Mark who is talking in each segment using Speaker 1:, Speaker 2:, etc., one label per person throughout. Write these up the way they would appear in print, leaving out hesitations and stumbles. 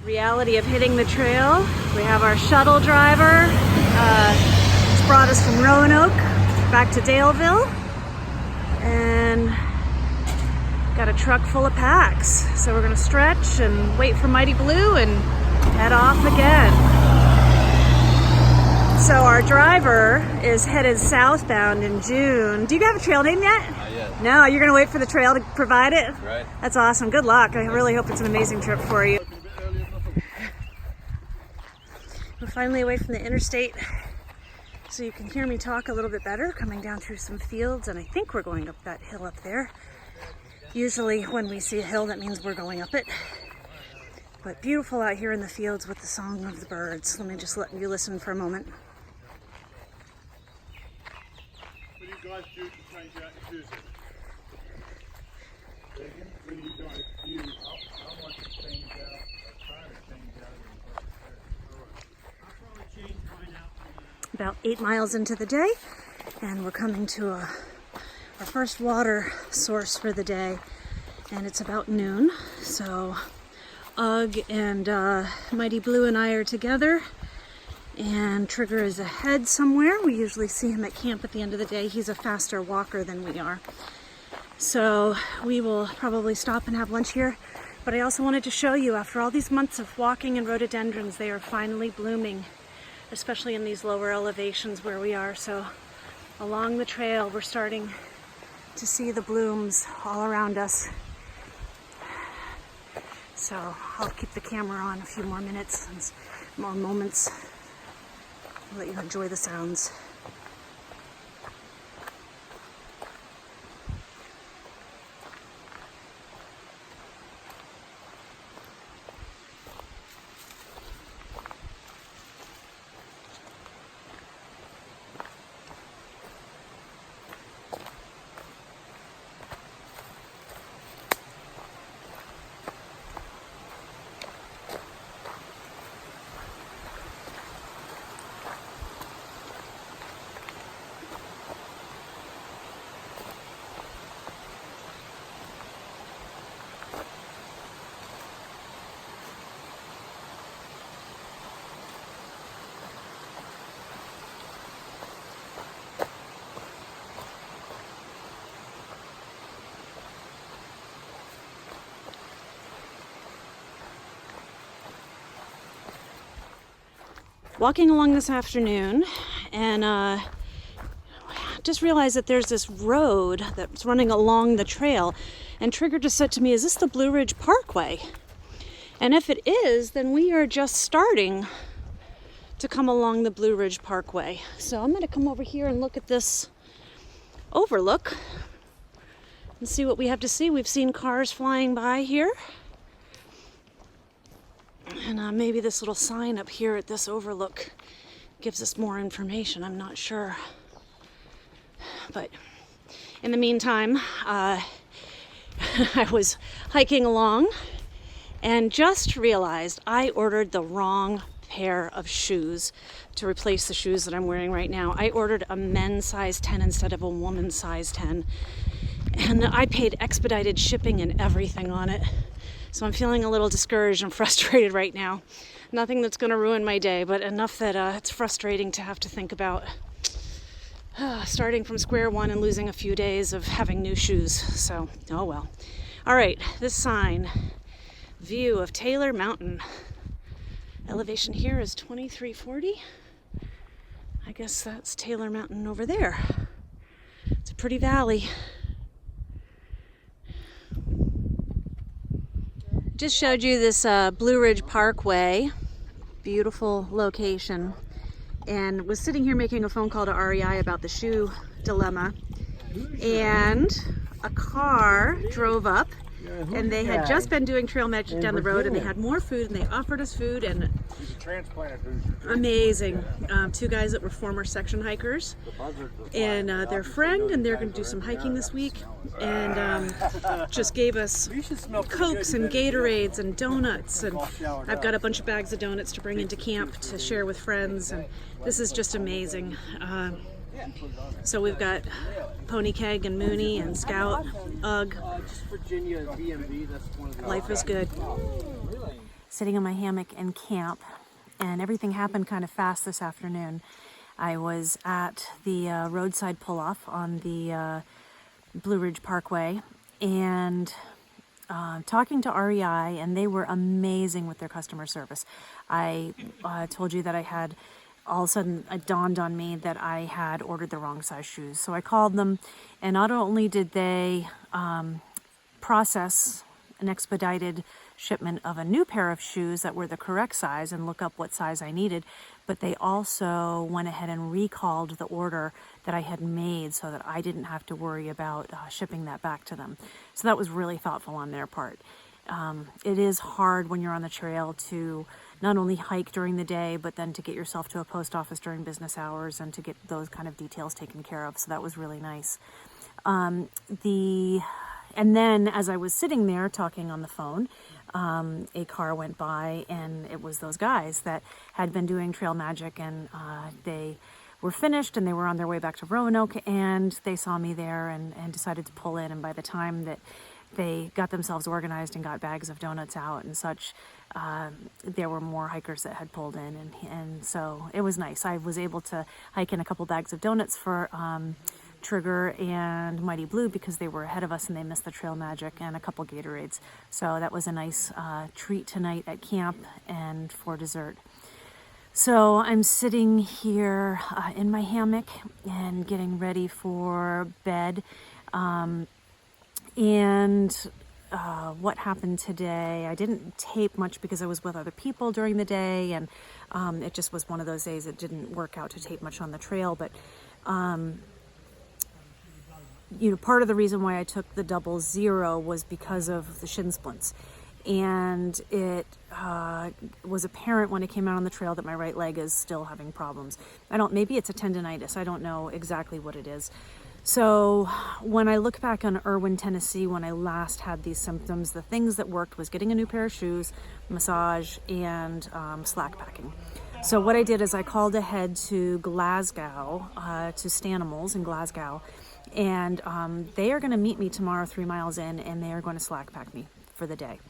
Speaker 1: Reality of hitting the trail. We have our shuttle driver. It's brought us from Roanoke back to Daleville. And got a truck full of packs. So we're gonna stretch and wait for Mighty Blue and head off again. So our driver is headed southbound in June. Do you have a trail name yet?
Speaker 2: Not yet.
Speaker 1: No, you're gonna wait for the trail to provide it?
Speaker 2: Right.
Speaker 1: That's awesome. Good luck. I really hope it's an amazing trip for you. We're finally away from the interstate, so you can hear me talk a little bit better, coming down through some fields, and I think we're going up that hill up there. Usually when we see a hill, that means we're going up it. But beautiful out here in the fields with the song of the birds. Let me just let you listen for a moment.
Speaker 3: What do you guys do to change out your shoes? What do you guys do? I want to change out, or try to change out. I'll probably change mine out.
Speaker 1: About 8 miles into the day, and we're coming to our first water source for the day, and it's about noon. So Ugg and Mighty Blue and I are together, and Trigger is ahead somewhere. We usually see him at camp at the end of the day. He's a faster walker than we are. So we will probably stop and have lunch here. But I also wanted to show you, after all these months of walking in rhododendrons, they are finally blooming, especially in these lower elevations where we are. So along the trail, we're starting to see the blooms all around us. So I'll keep the camera on a few more minutes, and more moments. I'll let you enjoy the sounds. Walking along this afternoon, and just realized that there's this road that's running along the trail, and Trigger just said to me, is this the Blue Ridge Parkway? And if it is, then we are just starting to come along the Blue Ridge Parkway. So I'm going to come over here and look at this overlook and see what we have to see. We've seen cars flying by here. And maybe this little sign up here at this overlook gives us more information. I'm not sure. But in the meantime, I was hiking along and just realized I ordered the wrong pair of shoes to replace the shoes that I'm wearing right now. I ordered a men's size 10 instead of a woman's size 10. And I paid expedited shipping and everything on it. So I'm feeling a little discouraged and frustrated right now. Nothing that's going to ruin my day, but enough that it's frustrating to have to think about starting from square one and losing a few days of having new shoes. So, oh well. All right, this sign, view of Taylor Mountain. Elevation here is 2340. I guess that's Taylor Mountain over there. It's a pretty valley. Just showed you this Blue Ridge Parkway, beautiful location, and was sitting here making a phone call to REI about the shoe dilemma, and a car drove up, and they had just been doing trail magic down the road, and they had more food, and they offered us food, and amazing. Two guys that were former section hikers, and their friend, and they're going to do some hiking this week, and just gave us Cokes and Gatorades and donuts, and I've got a bunch of bags of donuts to bring into camp to share with friends, and this is just amazing. So we've got Pony Keg and Mooney and Scout, Ugg. Life is good. sitting in my hammock in camp, and everything happened kind of fast this afternoon. I was at the roadside pull-off on the Blue Ridge Parkway, and talking to REI, and they were amazing with their customer service. I told you that I had, all of a sudden it dawned on me that I had ordered the wrong size shoes. So I called them, and not only did they process an expedited shipment of a new pair of shoes that were the correct size and look up what size I needed, but they also went ahead and recalled the order that I had made so that I didn't have to worry about shipping that back to them. So that was really thoughtful on their part. It is hard when you're on the trail to not only hike during the day, but then to get yourself to a post office during business hours and to get those kind of details taken care of. So that was really nice. And then as I was sitting there talking on the phone, a car went by, and it was those guys that had been doing Trail Magic, and they were finished and they were on their way back to Roanoke, and they saw me there and decided to pull in. And by the time that they got themselves organized and got bags of donuts out and such, there were more hikers that had pulled in, and so it was nice. I was able to hike in a couple bags of donuts for Trigger and Mighty Blue because they were ahead of us and they missed the Trail Magic, and a couple Gatorades. So that was a nice treat tonight at camp and for dessert. So I'm sitting here in my hammock and getting ready for bed. What happened today, I didn't tape much because I was with other people during the day, and it just was one of those days it didn't work out to tape much on the trail. But part of the reason why I took the 00 was because of the shin splints. And it was apparent when I came out on the trail that my right leg is still having problems. Maybe it's a tendonitis. I don't know exactly what it is. So when I look back on Irwin, Tennessee, when I last had these symptoms, the things that worked was getting a new pair of shoes, massage, and slack packing. So what I did is I called ahead to Glasgow, to Stanimals in Glasgow, and they are going to meet me tomorrow 3 miles in, and they are going to slack pack me for the day.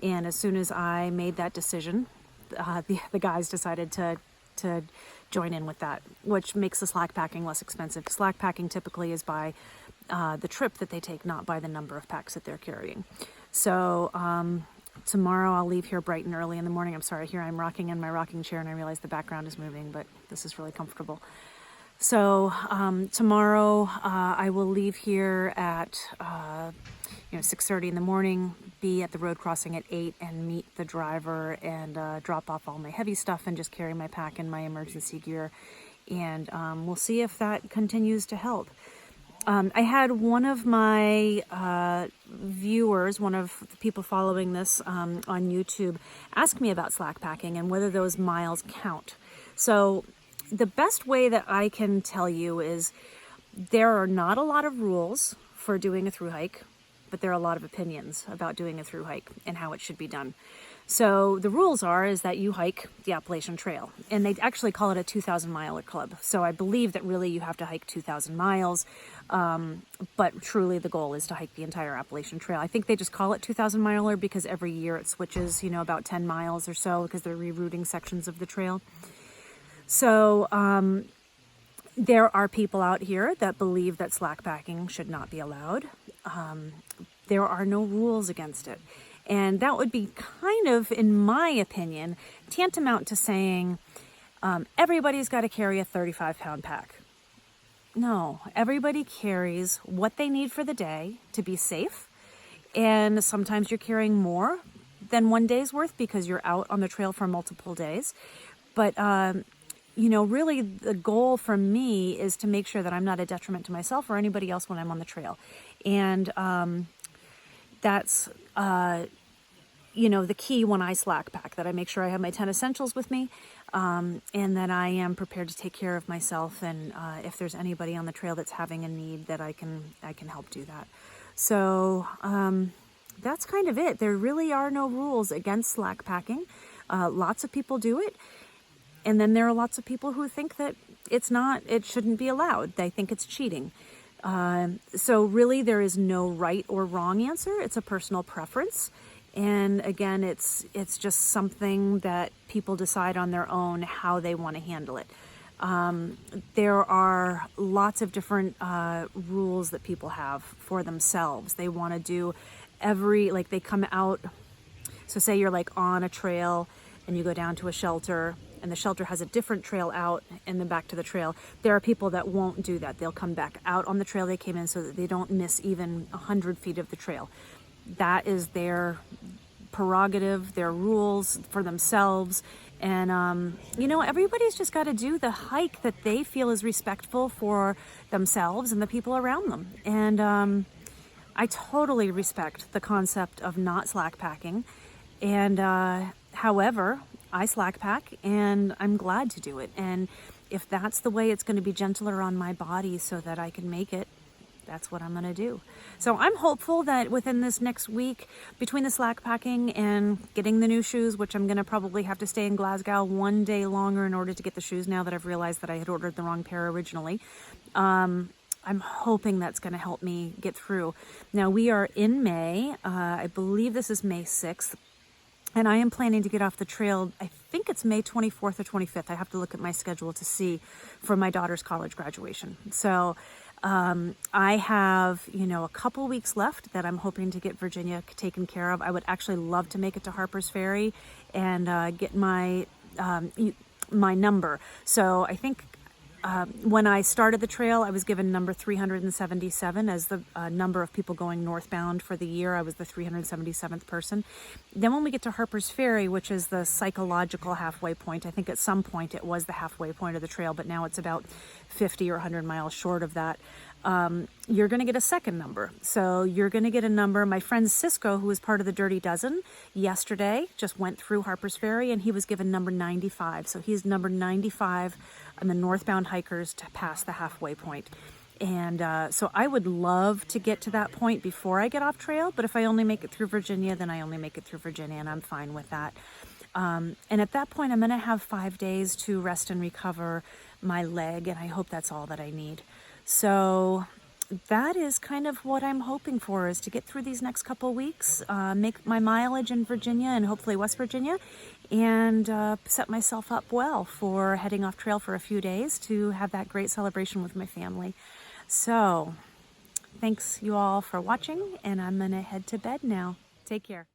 Speaker 1: And as soon as I made that decision, the guys decided to join in with that, which makes the slack packing less expensive. Slack packing typically is by the trip that they take, not by the number of packs that they're carrying. So tomorrow I'll leave here bright and early in the morning. I'm sorry, here I'm rocking in my rocking chair and I realize the background is moving, but this is really comfortable. So tomorrow I will leave here at 6:30 in the morning, be at the road crossing at 8, and meet the driver and drop off all my heavy stuff and just carry my pack and my emergency gear. And we'll see if that continues to help. I had one of my viewers, one of the people following this on YouTube, ask me about slack packing and whether those miles count. So the best way that I can tell you is there are not a lot of rules for doing a thru hike, but there are a lot of opinions about doing a thru hike and how it should be done. So the rules is that you hike the Appalachian Trail, and they actually call it a 2,000 miler club. So I believe that really you have to hike 2,000 miles, but truly the goal is to hike the entire Appalachian Trail. I think they just call it 2,000 miler because every year it switches, about 10 miles or so, because they're rerouting sections of the trail. So there are people out here that believe that slack packing should not be allowed. There are no rules against it. And that would be kind of, in my opinion, tantamount to saying everybody's got to carry a 35-pound pack. No, everybody carries what they need for the day to be safe. And sometimes you're carrying more than one day's worth because you're out on the trail for multiple days. But really the goal for me is to make sure that I'm not a detriment to myself or anybody else when I'm on the trail. And that's, the key when I slack pack, that I make sure I have my 10 essentials with me, and that I am prepared to take care of myself. And if there's anybody on the trail that's having a need, that I can help do that. So that's kind of it. There really are no rules against slack packing. Lots of people do it. And then there are lots of people who think that it shouldn't be allowed. They think it's cheating. So really there is no right or wrong answer. It's a personal preference.
Speaker 2: And again, it's just something that people decide on their own how they want to handle it. There are lots of different rules that people have for themselves. They want to do like they come out. So say you're like on a trail and you go down to a shelter, and the shelter has a different trail out and then back to the trail. There are people that won't do that. They'll come back out on the trail they came in so that they don't miss even 100 feet of the trail. That is their prerogative, their rules for themselves. And, you know, everybody's just got to do the hike that they feel is respectful for themselves and the people around them. And I totally respect the concept of not slack packing. And however, I slack pack and I'm glad to do it. And if that's the way it's going to be gentler on my body so that I can make it, that's what I'm going to do. So I'm hopeful that within this next week, between the slack packing and getting the new shoes, which I'm going to probably have to stay in Glasgow one day longer in order to get the shoes now that I've realized that I had ordered the wrong pair originally. I'm hoping that's going to help me get through. Now we are in May. I believe this is May 6th. And I am planning to get off the trail, I think it's May 24th or 25th. I have to look at my schedule to see, for my daughter's college graduation. So I have, you know, a couple weeks left that I'm hoping to get Virginia taken care of. I would actually love to make it to Harper's Ferry and get my number. So I think when I started the trail, I was given number 377 as the number of people going northbound for the year. I was the 377th person. Then when we get to Harper's Ferry, which is the psychological halfway point, I think at some point it was the halfway point of the trail, but now it's about 50 or 100 miles short of that. You're going to get a second number. So you're going to get a number. My friend Cisco, who was part of the Dirty Dozen yesterday, just went through Harper's Ferry and he was given number 95. So he's number 95 on the northbound hikers to pass the halfway point. And so I would love to get to that point before I get off trail. But if I only make it through Virginia, then I only make it through Virginia and I'm fine with that. And at that point, I'm going to have 5 days to rest and recover my leg. And I hope that's all that I need. So that is kind of what I'm hoping for, is to get through these next couple weeks, make my mileage in Virginia and hopefully West Virginia, and set myself up well for heading off trail for a few days to have that great celebration with my family. So thanks you all for watching, and I'm going to head to bed now. Take care.